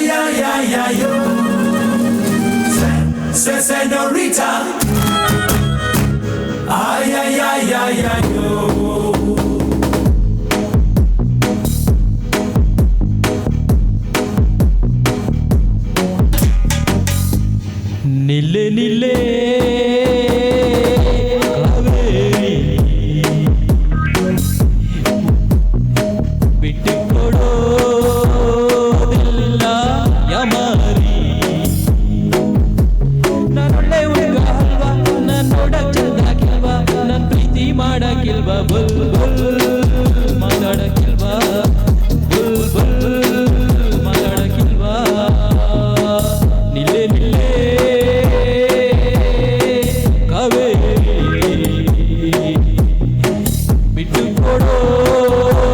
yo. Senorita. Ay, yo. ನಿಲ್ಲೆ ನಿಲ್ಲೆ Kaveri ಬಿಟ್ಟು ಕೊಡೋದಿಲ್ಲ ಯಮಾರಿ. ನಾನೊಳ್ಳೆ ಹುಡುಗ ಅಲ್ವಾ, ನಾನ್ ನೋಡಕ್ ಚಂದಾಗಿಲ್ವಾ, ನನ್ ಪ್ರೀತಿ ಮಾಡಕ್ಕಿಲ್ವಾ, ಬುಲ್ ಬುಲ್ ಮಾತಾಡಕ್ಕಿಲ್ವಾ, ಬುಲ್ ಬುಲ್ ಮಾತಾಡಕ್ಕಿಲ್ವಾ. ನಿಲ್ಲೆ ನಿಲ್ಲೆ ಬಿಟ್ಟು ಕೊಡೋದಿಲ್ಲ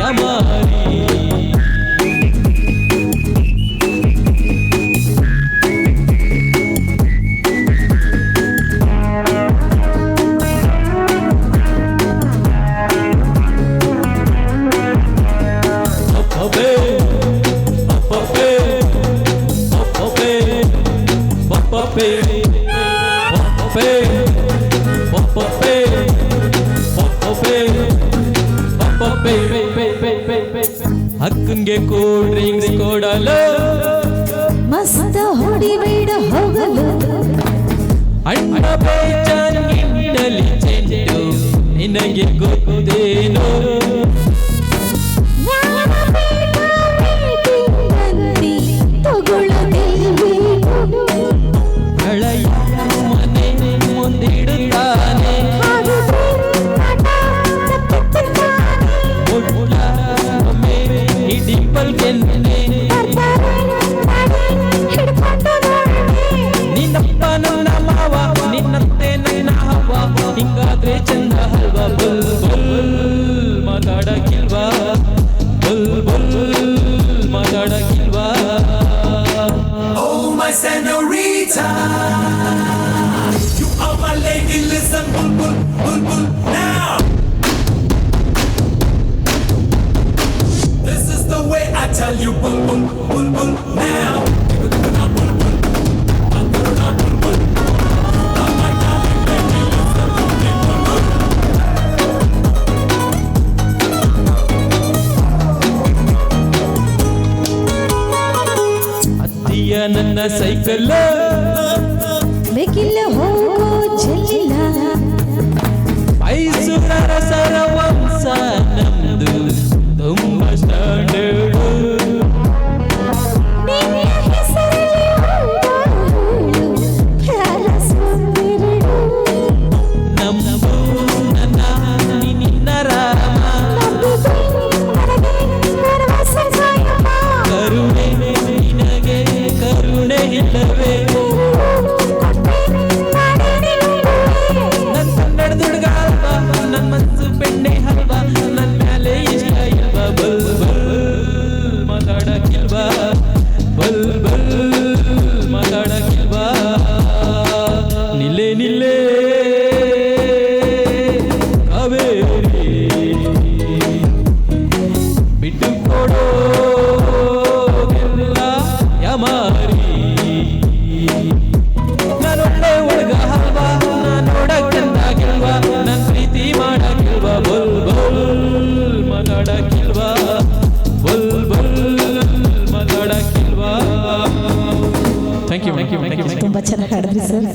ಯಮಾರಿ. ಅಕ್ಕಂಗೆ ಕೂಲ್ ಡ್ರಿಂಕ್ಸ್ ಕೊಡಲು ಮಸ್ತ ಹೊಡಿಬೇಡ ಹೋಗಲು, ಅಣ್ಣ ಬೇಜಾನಿಂದಲಿ ಚೆಂಡು ನಿನಗೆ ಗೊತ್ತೇನು. ಹಳೆಯ ಮನೆ ಮುಂದಿಡುತ್ತಾನೆ, ಡಿಂಪಲ್ ಕೆನ್ನೆ ನಿನ್ನಪ್ಪ ನನ್ನ ಮಾವ, ನಿನ್ನತ್ತೆ ನನ್ನ ಹವ್ವ, ಹಿಂಗಾದ್ರೆ ಚಂದ ಅಲ್ವಾ. ಬುಲ್ ಬುಲ್ ಮಾತಾಡಕ್ಕಿಲ್ವಾ, ಬುಲ್ ಬುಲ್ ಮಾತಾಡಕ್ಕಿಲ್ವಾ. Oh my senorita, you are my lady. Listen, bull bull bull bull now. This is the way I tell you, bull bull bull bull now. ಅತ್ತಿಯ ನನ್ನ ಸೈಕಲ್ ಬೇಕಿಲ್ಲ ಹೋಗೋ ಚೆಲ್ಲಿಲ್ಲ, ಮೈಸೂರ ಸರವಂಶ ನಮ್ದು ತುಂಬ ಸ್ಟ್ಯಾಂಡರ್ಡ್. ನಮ್ಮದು ನನ್ನ ನಿನ್ನ ರಾಮ, ಕರುಣೆ ನಿನಗೆ ಕರುಣೆ ಇಲ್ಲವೇ. ನನ್ನ ಕನ್ನಡದ ಹುಡುಗ ಅಲ್ವಾ, ನನ್ನ ಮನಸ್ಸು ಬೆಣ್ಣೆ ಹಲ್ವಾ, ನನ್ನ ಮೇಲೆ ಇಷ್ಟ ಇಲ್ವಾ. ಬಲ್ ಬಲ್ ಮಾತಾಡಕ್ಕಿಲ್ವಾ, ಬಲ್ ಬಲ್ ಮಾತಾಡಕ್ಕಿಲ್ವಾ. ನಿಲ್ಲೆ ನಿಲ್ಲೆ ಕಾವೇರಿ ಬಿಟ್ಟು ಕೊಡೋದಿಲ್ಲ ಯಮಾರಿ. ನಾನೊಳ್ಳೆ ಹುಡುಗ ಅಲ್ವಾ, ನಾನ್ ನೋಡಕ್ ಚಂದಾಗಿಲ್ವಾ, ನನ್ ಪ್ರೀತಿ ಮಾಡಕ್ಕಿಲ್ವಾ. ಬುಲ್ ಬುಲ್ ಮಾತಾಡಕ್ಕಿಲ್ವಾ, ಬುಲ್ ಬುಲ್ ಮಾತಾಡಕ್ಕಿಲ್ವಾ. Thank you. ತುಂಬಾ ಚೆನ್ನಾಗಿ ಹಾಡಿದ್ರಿ ಸರ್.